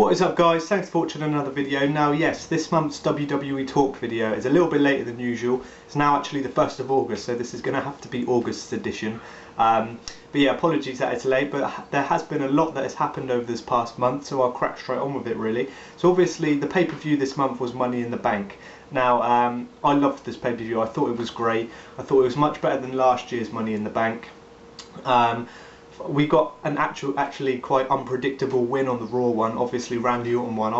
What is up, guys? Thanks for watching another video. Now yes, this month's WWE Talk video is a little bit later than usual. It's now actually the 1st of August, so this is going to have to be August's edition. But yeah, apologies that it's late, but there has been a lot that has happened over this past month, so I'll crack straight on with it really. So obviously the pay-per-view this month was Money in the Bank. Now I loved this pay-per-view. I thought it was great. I thought it was much better than last year's Money in the Bank. We got an actually quite unpredictable win on the Raw one. Obviously Randy Orton won.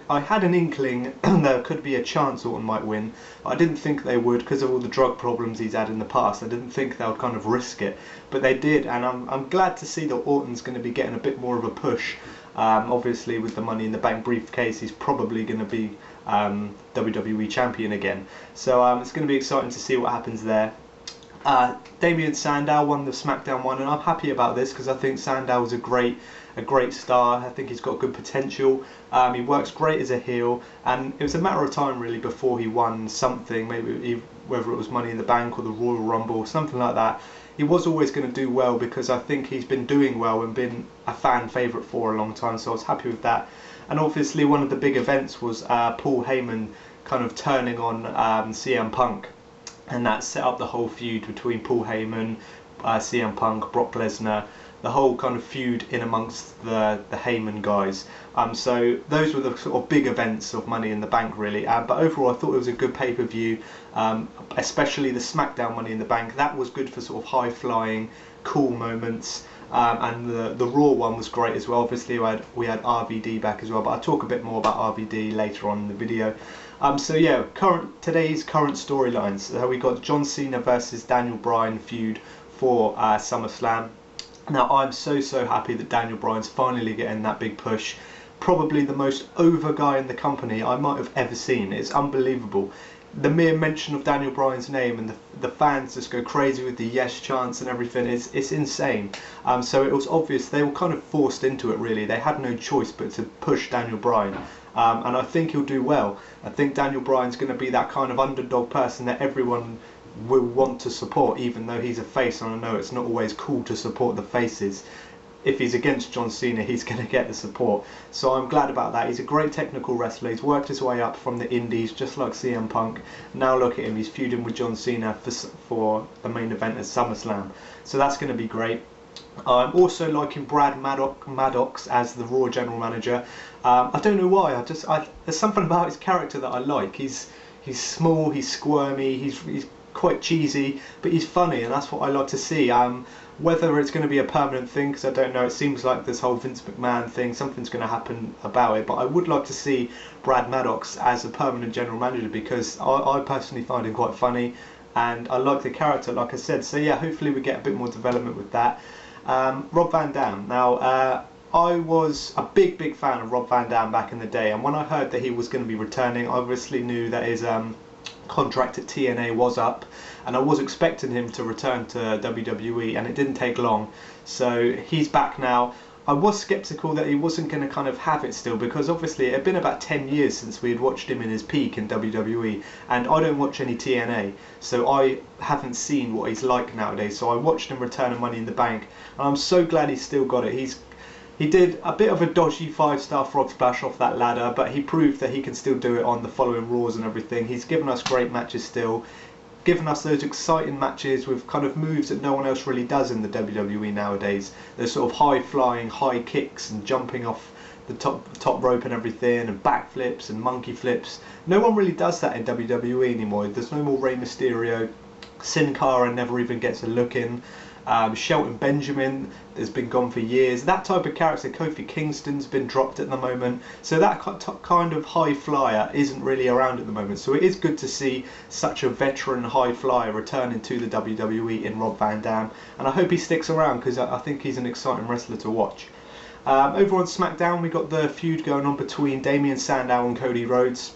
I had an inkling there could be a chance Orton might win, but I didn't think they would because of all the drug problems he's had in the past. I didn't think they would kind of risk it, but they did, and I'm glad to see that Orton's going to be getting a bit more of a push. Obviously with the Money in the Bank briefcase, he's probably going to be WWE champion again, so it's going to be exciting to see what happens there. Damien Sandow won the Smackdown one, and I'm happy about this because I think Sandow is a great star. I think he's got good potential. He works great as a heel, and it was a matter of time really before he won something, maybe whether it was Money in the Bank or the Royal Rumble or something like that. He was always going to do well because I think he's been doing well and been a fan favourite for a long time, so I was happy with that. And obviously one of the big events was Paul Heyman kind of turning on CM Punk. And that set up the whole feud between Paul Heyman, CM Punk, Brock Lesnar, the whole kind of feud in amongst the Heyman guys. So those were the sort of big events of Money in the Bank really. But overall I thought it was a good pay-per-view, especially the Smackdown Money in the Bank. That was good for sort of high-flying, cool moments. And the Raw one was great as well. Obviously we had RVD back as well, but I'll talk a bit more about RVD later on in the video. So yeah, today's current storylines. So we got John Cena versus Daniel Bryan feud for SummerSlam. Now I'm so happy that Daniel Bryan's finally getting that big push. Probably the most over guy in the company I might have ever seen. It's unbelievable. The mere mention of Daniel Bryan's name and the fans just go crazy with the yes chants and everything. It's insane. So it was obvious they were kind of forced into it really. They had no choice but to push Daniel Bryan. And I think he'll do well. I think Daniel Bryan's going to be that kind of underdog person that everyone will want to support, even though he's a face, and I know it's not always cool to support the faces. If he's against John Cena, he's going to get the support. So I'm glad about that. He's a great technical wrestler. He's worked his way up from the indies, just like CM Punk. Now look at him, he's feuding with John Cena for the main event at SummerSlam. So that's going to be great. I'm also liking Brad Maddox as the Raw General Manager. I don't know why. There's something about his character that I like. He's small, he's squirmy, he's quite cheesy, but he's funny, and that's what I like to see. Whether it's going to be a permanent thing, because I don't know. It seems like this whole Vince McMahon thing, something's going to happen about it. But I would like to see Brad Maddox as a permanent General Manager because I personally find him quite funny, and I like the character, like I said. So yeah, hopefully we get a bit more development with that. Rob Van Dam. Now, I was a big fan of Rob Van Dam back in the day, and when I heard that he was going to be returning, I obviously knew that his contract at TNA was up, and I was expecting him to return to WWE, and it didn't take long. So he's back now. I was sceptical that he wasn't going to kind of have it still, because obviously it had been about 10 years since we had watched him in his peak in WWE, and I don't watch any TNA, so I haven't seen what he's like nowadays. So I watched him return to Money in the Bank, and I'm so glad he's still got it. He did a bit of a dodgy 5-star frog splash off that ladder, but he proved that he can still do it on the following Raws and everything. He's given us great matches still, given us those exciting matches with kind of moves that no one else really does in the WWE nowadays. Those sort of high-flying, high kicks and jumping off the top rope and everything, and backflips and monkey flips. No one really does that in WWE anymore. There's no more Rey Mysterio. Sin Cara never even gets a look in. Shelton Benjamin has been gone for years. That type of character, Kofi Kingston's been dropped at the moment. So that kind of high flyer isn't really around at the moment. So it is good to see such a veteran high flyer returning to the WWE in Rob Van Dam. And I hope he sticks around because I think he's an exciting wrestler to watch. Over on Smackdown, we got the feud going on between Damien Sandow and Cody Rhodes.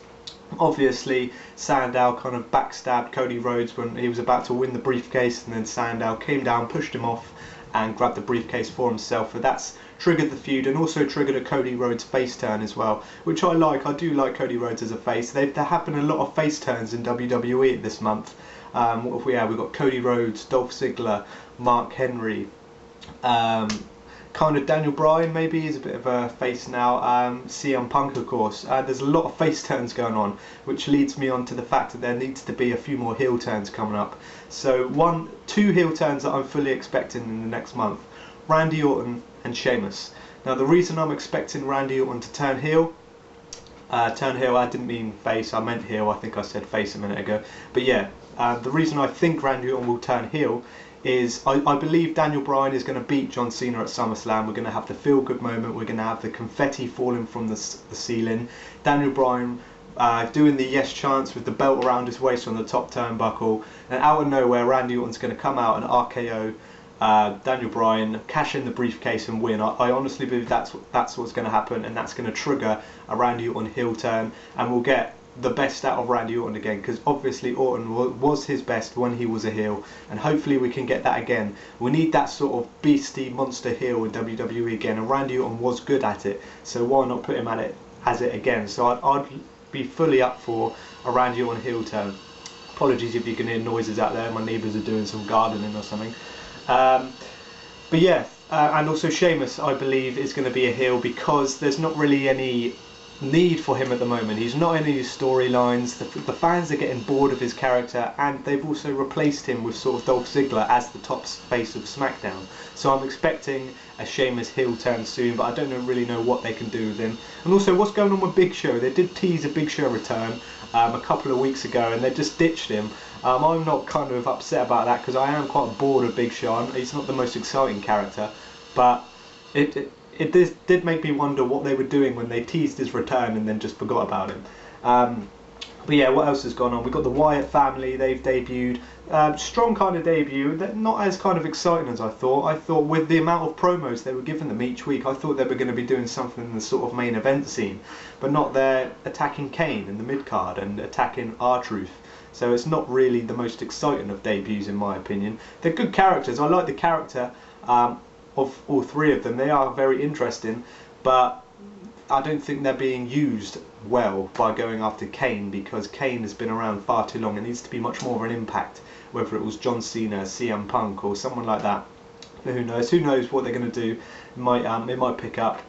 Obviously Sandow kind of backstabbed Cody Rhodes when he was about to win the briefcase, and then Sandow came down, pushed him off and grabbed the briefcase for himself. But that's triggered the feud, and also triggered a Cody Rhodes face turn as well, which I like. I do like Cody Rhodes as a face. There have been a lot of face turns in WWE this month. What have we had? We've got Cody Rhodes, Dolph Ziggler, Mark Henry, kind of Daniel Bryan maybe is a bit of a face now. CM Punk, of course. There's a lot of face turns going on, which leads me on to the fact that there needs to be a few more heel turns coming up. So two heel turns that I'm fully expecting in the next month: Randy Orton and Sheamus. Now the reason I'm expecting Randy Orton to turn heel, I didn't mean face, I meant heel. I think I said face a minute ago. But yeah, the reason I think Randy Orton will turn heel is I believe Daniel Bryan is going to beat John Cena at SummerSlam. We're going to have the feel-good moment. We're going to have the confetti falling from the ceiling. Daniel Bryan doing the yes chants with the belt around his waist on the top turnbuckle. And out of nowhere, Randy Orton's going to come out and RKO Daniel Bryan, cash in the briefcase and win. I honestly believe that's what's going to happen, and that's going to trigger a Randy Orton heel turn, and we'll get the best out of Randy Orton again, because obviously Orton was his best when he was a heel, and hopefully we can get that again. We need that sort of beastie monster heel in WWE again, and Randy Orton was good at it, so why not put him at it as it again? So I'd be fully up for a Randy Orton heel turn. Apologies if you can hear noises out there, my neighbours are doing some gardening or something. But yeah, and also Sheamus, I believe, is going to be a heel, because there's not really any need for him at the moment. He's not in any storylines. The fans are getting bored of his character, and they've also replaced him with sort of Dolph Ziggler as the top face of Smackdown. So I'm expecting a Sheamus heel turn soon, but I don't really know what they can do with him. And also, what's going on with Big Show? They did tease a Big Show return a couple of weeks ago, and they just ditched him. I'm not kind of upset about that, because I am quite bored of Big Show. He's not the most exciting character, but it did make me wonder what they were doing when they teased his return and then just forgot about him. But yeah, what else has gone on? We've got the Wyatt Family. They've debuted. Strong kind of debut. They're not as kind of exciting as I thought. I thought with the amount of promos they were giving them each week, I thought they were going to be doing something in the sort of main event scene. But not. They're attacking Kane in the mid-card and attacking R-Truth. So it's not really the most exciting of debuts, in my opinion. They're good characters. I like the character of all three of them. They are very interesting, but I don't think they're being used well by going after Kane, because Kane has been around far too long. It needs to be much more of an impact, whether it was John Cena, CM Punk, or someone like that. But who knows? Who knows what they're going to do? It might pick up.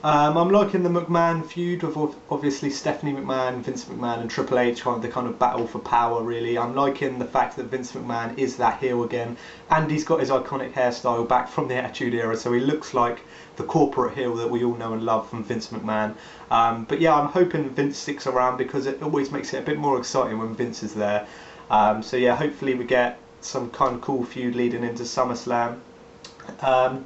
I'm liking the McMahon feud with obviously Stephanie McMahon, Vince McMahon and Triple H, the kind of battle for power, really. I'm liking the fact that Vince McMahon is that heel again, and he's got his iconic hairstyle back from the Attitude Era, so he looks like the corporate heel that we all know and love from Vince McMahon. But yeah, I'm hoping Vince sticks around, because it always makes it a bit more exciting when Vince is there. So yeah, hopefully we get some kind of cool feud leading into SummerSlam.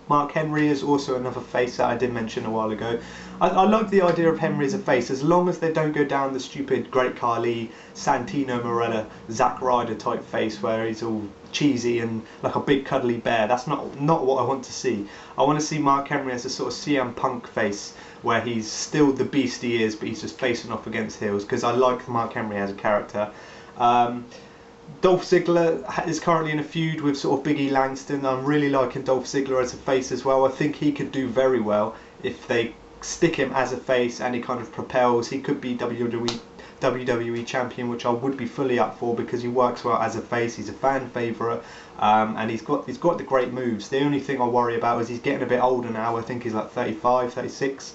Mark Henry is also another face that I did mention a while ago. I like the idea of Henry as a face, as long as they don't go down the stupid Great Khali, Santino Marella, Zack Ryder type face where he's all cheesy and like a big cuddly bear. That's not what I want to see. I want to see Mark Henry as a sort of CM Punk face, where he's still the beast he is, but he's just facing off against heels, because I like Mark Henry as a character. Dolph Ziggler is currently in a feud with sort of Big E Langston. I'm really liking Dolph Ziggler as a face as well. I think he could do very well if they stick him as a face and he kind of propels. He could be WWE champion, which I would be fully up for, because he works well as a face. He's a fan favourite, and he's got the great moves. The only thing I worry about is he's getting a bit older now. I think he's like 35, 36.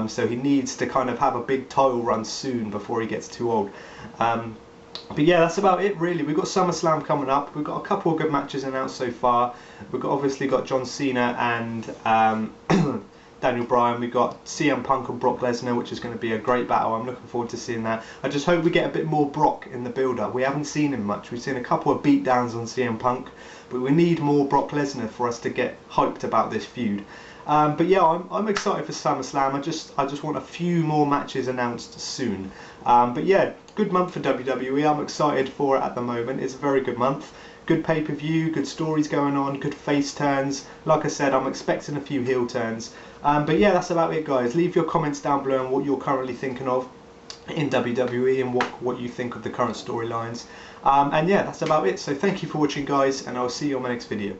So he needs to kind of have a big title run soon before he gets too old. But yeah, that's about it really. We've got SummerSlam coming up. We've got a couple of good matches announced so far. We've obviously got John Cena and Daniel Bryan. We've got CM Punk and Brock Lesnar, which is going to be a great battle. I'm looking forward to seeing that. I just hope we get a bit more Brock in the build-up. We haven't seen him much. We've seen a couple of beatdowns on CM Punk, but we need more Brock Lesnar for us to get hyped about this feud. But yeah, I'm excited for SummerSlam. I just want a few more matches announced soon. But yeah, good month for WWE. I'm excited for it at the moment. It's a very good month. Good pay-per-view, good stories going on, good face turns. Like I said, I'm expecting a few heel turns. But yeah, that's about it, guys. Leave your comments down below on what you're currently thinking of in WWE and what you think of the current storylines. And yeah, that's about it. So thank you for watching, guys, and I'll see you on my next video.